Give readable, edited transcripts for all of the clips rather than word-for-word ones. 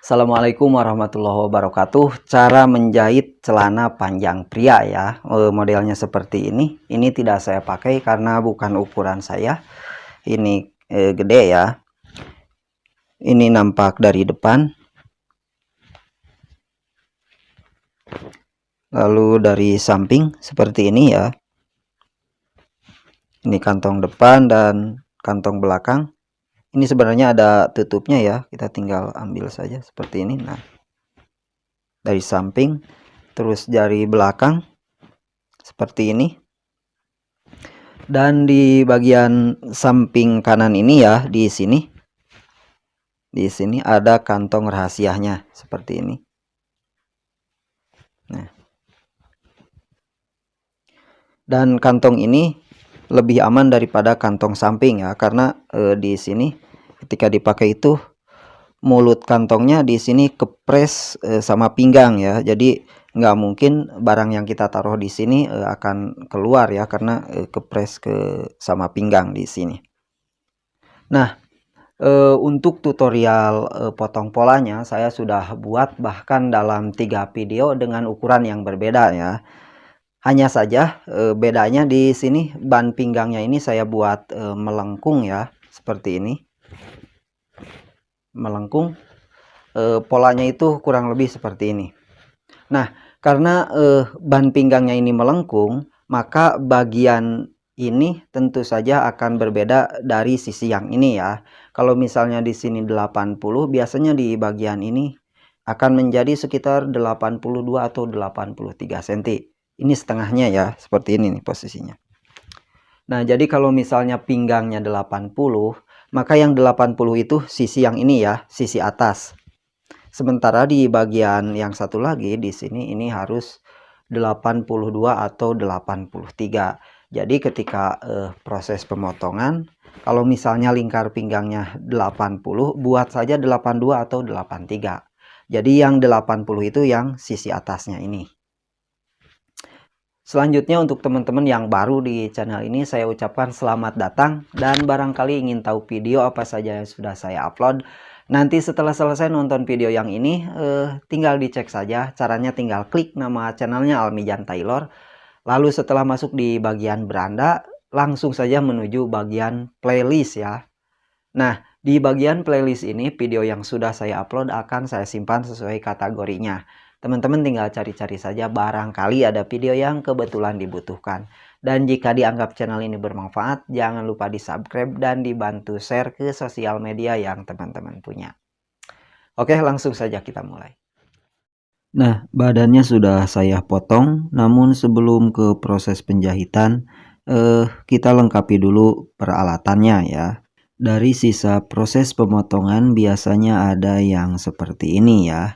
Assalamualaikum warahmatullahi wabarakatuh. Cara menjahit celana panjang pria ya, modelnya seperti ini. Ini tidak saya pakai karena bukan ukuran saya. Ini gede ya. Ini nampak dari depan. Lalu dari samping seperti ini ya. Ini kantong depan dan kantong belakang. Ini sebenarnya ada tutupnya ya. Kita tinggal ambil saja seperti ini. Nah, dari samping, terus dari belakang seperti ini. Dan di bagian samping kanan ini ya, di sini ada kantong rahasianya seperti ini. Nah, dan kantong ini lebih aman daripada kantong samping ya, karena di sini ketika dipakai itu mulut kantongnya di sini kepres sama pinggang ya, jadi nggak mungkin barang yang kita taruh di sini akan keluar ya, karena kepres sama pinggang di sini. Nah, untuk tutorial potong polanya saya sudah buat bahkan dalam 3 video dengan ukuran yang berbeda ya. Hanya saja bedanya di sini ban pinggangnya ini saya buat melengkung ya, seperti ini. Melengkung, polanya itu kurang lebih seperti ini. Nah, karena ban pinggangnya ini melengkung, maka bagian ini tentu saja akan berbeda dari sisi yang ini ya. Kalau misalnya di sini 80, biasanya di bagian ini akan menjadi sekitar 82 atau 83 cm. Ini setengahnya ya, seperti ini nih posisinya. Nah, jadi kalau misalnya pinggangnya 80, maka yang 80 itu sisi yang ini ya, sisi atas. Sementara di bagian yang satu lagi di sini ini harus 82 atau 83. Jadi ketika proses pemotongan, kalau misalnya lingkar pinggangnya 80, buat saja 82 atau 83. Jadi yang 80 itu yang sisi atasnya ini. Selanjutnya untuk teman-teman yang baru di channel ini, saya ucapkan selamat datang, dan barangkali ingin tahu video apa saja yang sudah saya upload. Nanti setelah selesai nonton video yang ini, tinggal dicek saja. Caranya tinggal klik nama channelnya Almijan Tailor. Lalu setelah masuk di bagian beranda, langsung saja menuju bagian playlist ya. Nah, di bagian playlist ini video yang sudah saya upload akan saya simpan sesuai kategorinya. Teman-teman tinggal cari-cari saja, barangkali ada video yang kebetulan dibutuhkan. Dan jika dianggap channel ini bermanfaat, jangan lupa di subscribe dan dibantu share ke sosial media yang teman-teman punya. Oke, langsung saja kita mulai. Nah, badannya sudah saya potong, namun sebelum ke proses penjahitan, kita lengkapi dulu peralatannya ya. Dari sisa proses pemotongan biasanya ada yang seperti ini ya.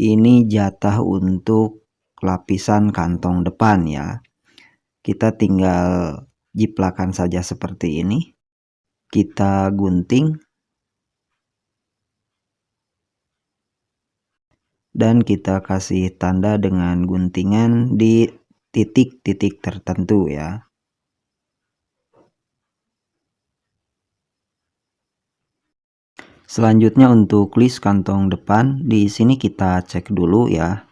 Ini jatah untuk lapisan kantong depan ya. Kita tinggal jiplakan saja seperti ini. Kita gunting. Dan kita kasih tanda dengan guntingan di titik-titik tertentu ya. Selanjutnya untuk list kantong depan, di sini kita cek dulu ya.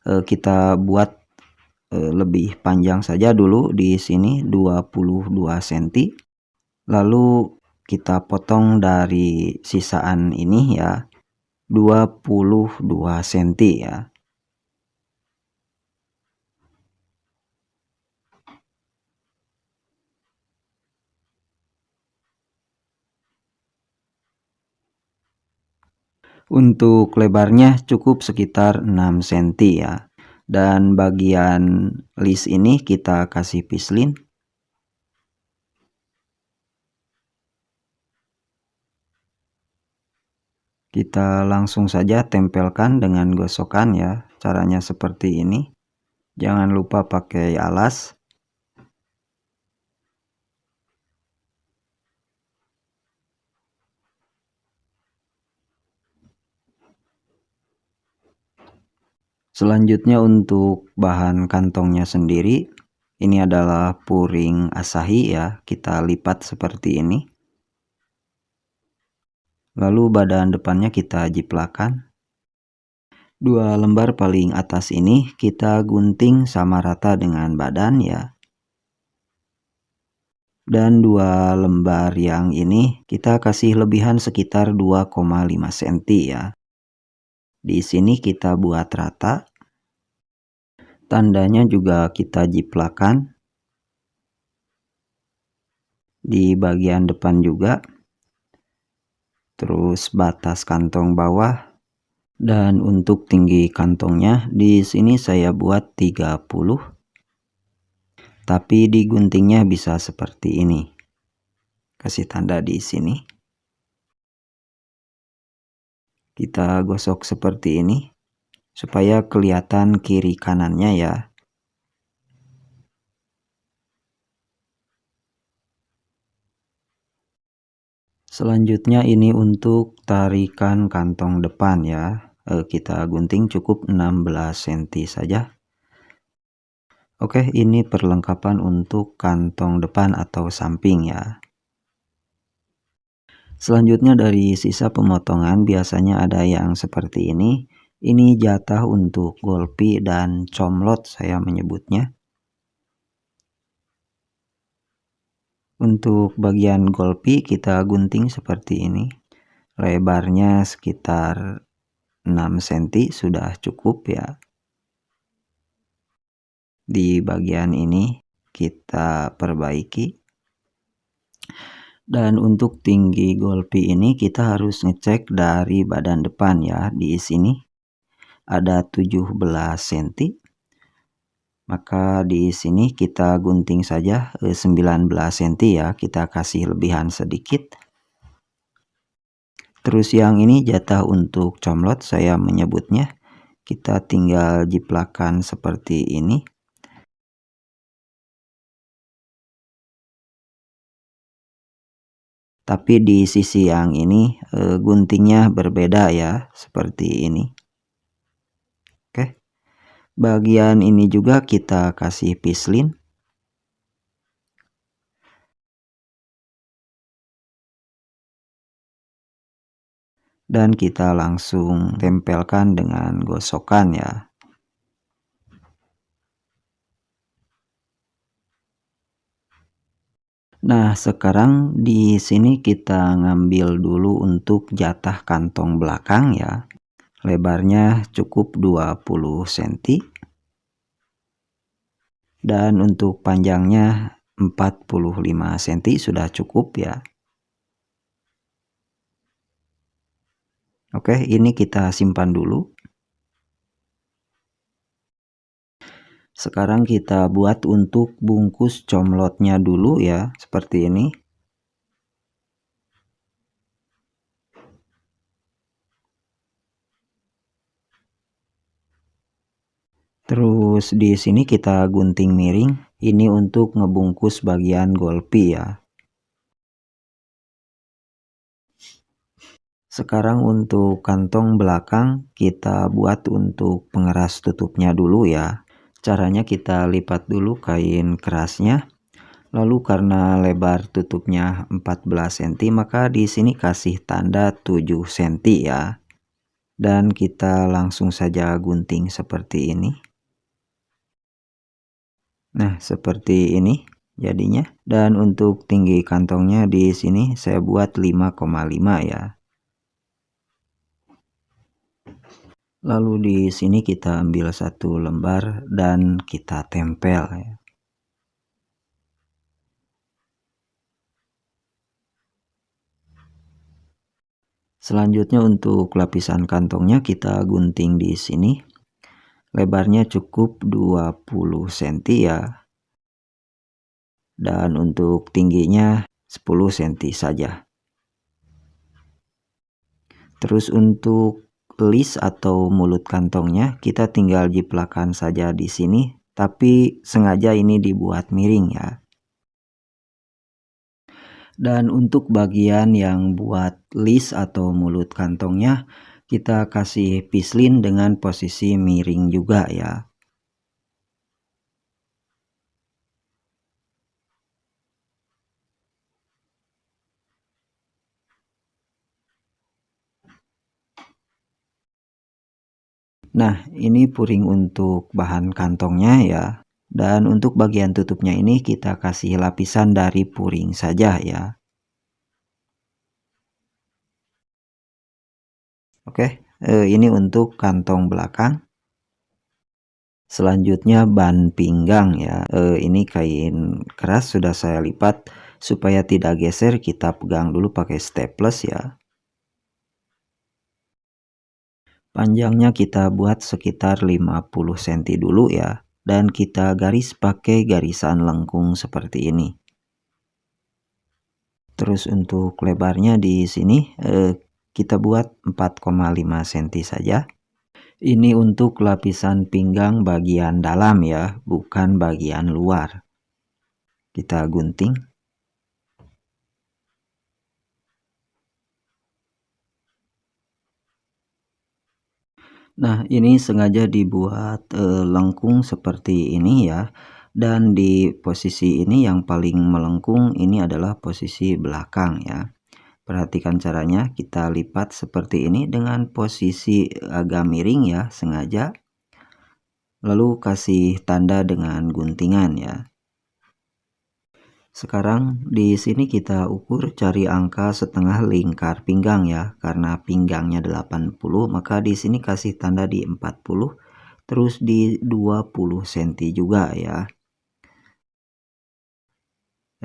Kita buat lebih panjang saja dulu, di sini 22 cm. Lalu kita potong dari sisaan ini ya, 22 cm ya. Untuk lebarnya cukup sekitar 6 cm ya. Dan bagian list ini kita kasih pislin. Kita langsung saja tempelkan dengan gosokan ya. Caranya seperti ini. Jangan lupa pakai alas. Selanjutnya untuk bahan kantongnya sendiri, ini adalah puring Asahi ya, kita lipat seperti ini. Lalu badan depannya kita jiplakan. Dua lembar paling atas ini kita gunting sama rata dengan badan ya. Dan dua lembar yang ini kita kasih lebihan sekitar 2,5 cm ya. Di sini kita buat rata. Tandanya juga kita jiplakan di bagian depan juga. Terus batas kantong bawah. Dan untuk tinggi kantongnya di sini saya buat 30. Tapi diguntingnya bisa seperti ini. Kasih tanda di sini. Kita gosok seperti ini supaya kelihatan kiri kanannya ya. Selanjutnya ini untuk tarikan kantong depan ya. Kita gunting cukup 16 cm saja. Oke, ini perlengkapan untuk kantong depan atau samping ya. Selanjutnya dari sisa pemotongan biasanya ada yang seperti ini. Ini jatah untuk golpi dan comlot saya menyebutnya. Untuk bagian golpi kita gunting seperti ini. Lebarnya sekitar 6 cm sudah cukup ya. Di bagian ini kita perbaiki. Dan untuk tinggi golpi ini kita harus ngecek dari badan depan ya. Di sini ada 17 cm. Maka di sini kita gunting saja 19 cm ya. Kita kasih lebihan sedikit. Terus yang ini jatah untuk comlot saya menyebutnya. Kita tinggal jiplakan seperti ini. Tapi di sisi yang ini guntingnya berbeda ya, seperti ini. Oke. Bagian ini juga kita kasih pislin. Dan kita langsung tempelkan dengan gosokan ya. Nah, sekarang di sini kita ngambil dulu untuk jatah kantong belakang ya. Lebarnya cukup 20 cm. Dan untuk panjangnya 45 cm sudah cukup ya. Oke, ini kita simpan dulu. Sekarang kita buat untuk bungkus comlotnya dulu ya, seperti ini. Terus di sini kita gunting miring. Ini untuk ngebungkus bagian golpi ya. Sekarang untuk kantong belakang kita buat untuk pengeras tutupnya dulu ya. Caranya kita lipat dulu kain kerasnya. Lalu karena lebar tutupnya 14 cm maka di sini kasih tanda 7 cm ya. Dan kita langsung saja gunting seperti ini. Nah, seperti ini jadinya. Dan untuk tinggi kantongnya di sini saya buat 5,5 ya. Lalu di sini kita ambil satu lembar dan kita tempel ya. Selanjutnya untuk lapisan kantongnya kita gunting di sini. Lebarnya cukup 20 cm ya. Dan untuk tingginya 10 cm saja. Terus untuk list atau mulut kantongnya kita tinggal jiplakan saja di sini, tapi sengaja ini dibuat miring ya. Dan untuk bagian yang buat list atau mulut kantongnya kita kasih pislin dengan posisi miring juga ya. Nah, ini puring untuk bahan kantongnya ya. Dan untuk bagian tutupnya ini kita kasih lapisan dari puring saja ya. Oke, ini untuk kantong belakang. Selanjutnya ban pinggang ya. Ini kain keras sudah saya lipat supaya tidak geser. Kita pegang dulu pakai staples ya. Panjangnya kita buat sekitar 50 cm dulu ya. Dan kita garis pakai garisan lengkung seperti ini. Terus untuk lebarnya di sini kita buat 4,5 cm saja. Ini untuk lapisan pinggang bagian dalam ya, bukan bagian luar. Kita gunting. Nah, ini sengaja dibuat lengkung seperti ini ya. Dan di posisi ini yang paling melengkung ini adalah posisi belakang ya. Perhatikan caranya, kita lipat seperti ini dengan posisi agak miring ya, sengaja. Lalu kasih tanda dengan guntingan ya. Sekarang di sini kita ukur cari angka setengah lingkar pinggang ya. Karena pinggangnya 80, maka di sini kasih tanda di 40, terus di 20 cm juga ya.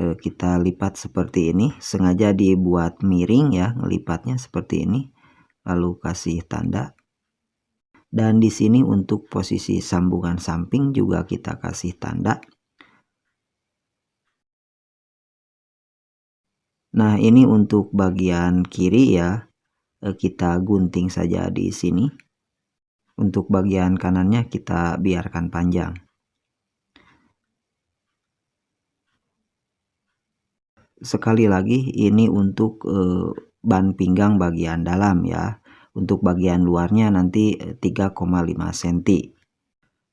Kita lipat seperti ini, sengaja dibuat miring ya, ngelipatnya seperti ini. Lalu kasih tanda. Dan di sini untuk posisi sambungan samping juga kita kasih tanda. Nah, ini untuk bagian kiri ya, kita gunting saja di sini. Untuk bagian kanannya kita biarkan panjang. Sekali lagi, ini untuk ban pinggang bagian dalam ya. Untuk bagian luarnya nanti 3,5 cm.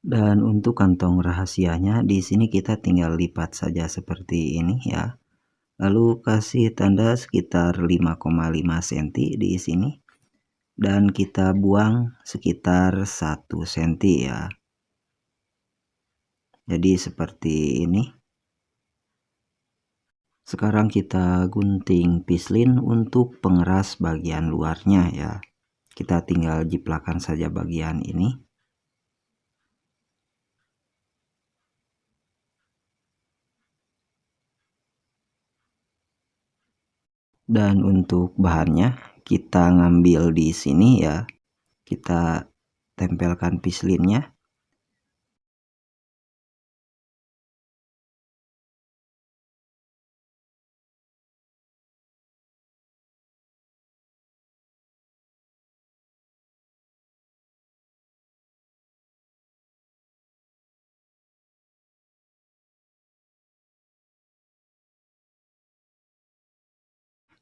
Dan untuk kantong rahasianya di sini kita tinggal lipat saja seperti ini ya. Lalu kasih tanda sekitar 5,5 cm di sini. Dan kita buang sekitar 1 cm ya. Jadi seperti ini. Sekarang kita gunting pislin untuk pengeras bagian luarnya ya. Kita tinggal jiplakan saja bagian ini. Dan untuk bahannya kita ngambil di sini ya. Kita tempelkan pislinnya.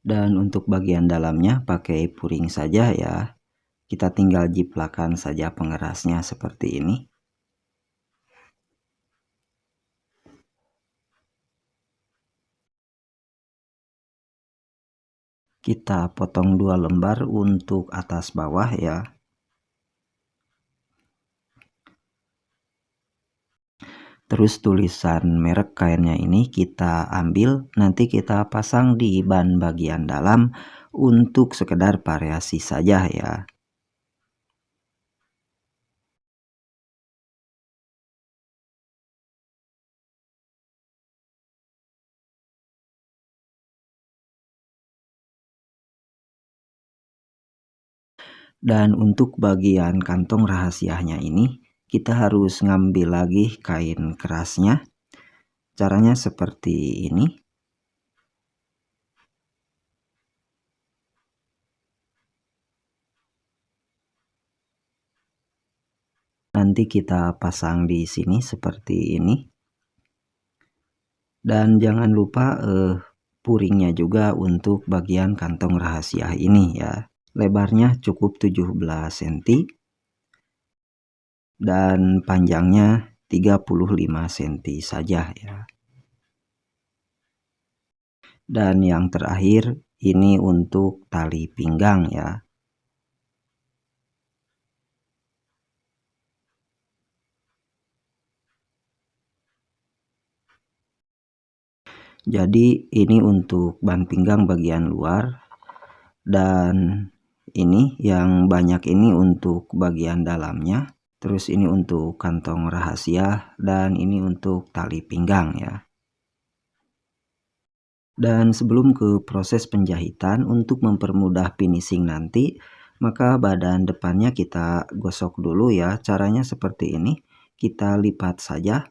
Dan untuk bagian dalamnya pakai puring saja ya. Kita tinggal jiplakan saja pengerasnya seperti ini. Kita potong 2 lembar untuk atas bawah ya. Terus tulisan merek kainnya ini kita ambil, nanti kita pasang di ban bagian dalam untuk sekedar variasi saja ya. Dan untuk bagian kantong rahasianya ini kita harus ngambil lagi kain kerasnya. Caranya seperti ini. Nanti kita pasang di sini seperti ini. Dan jangan lupa puringnya juga untuk bagian kantong rahasia ini ya. Lebarnya cukup 17 cm dan panjangnya 35 cm saja ya. Dan yang terakhir ini untuk tali pinggang ya. Jadi ini untuk ban pinggang bagian luar, dan ini yang banyak ini untuk bagian dalamnya. Terus ini untuk kantong rahasia, dan ini untuk tali pinggang ya. Dan sebelum ke proses penjahitan, untuk mempermudah finishing nanti, maka badan depannya kita gosok dulu ya. Caranya seperti ini, kita lipat saja.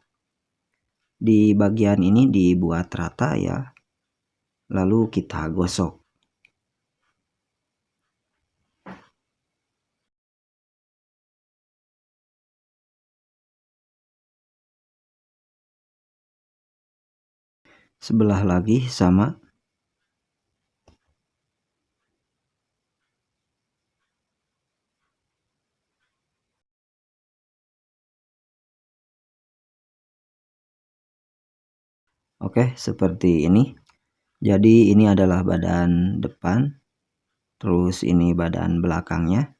Di bagian ini dibuat rata ya, lalu kita gosok. Sebelah lagi sama. Oke, seperti ini. Jadi ini adalah badan depan, terus ini badan belakangnya.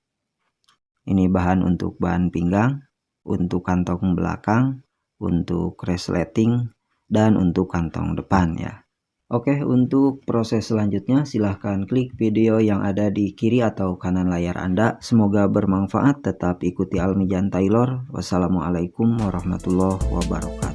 Ini bahan untuk bahan pinggang, untuk kantong belakang, untuk resleting, dan untuk kantong depan ya. Oke, untuk proses selanjutnya silahkan klik video yang ada di kiri atau kanan layar Anda. Semoga bermanfaat, tetap ikuti Almijan Taylor. Wassalamualaikum warahmatullahi wabarakatuh.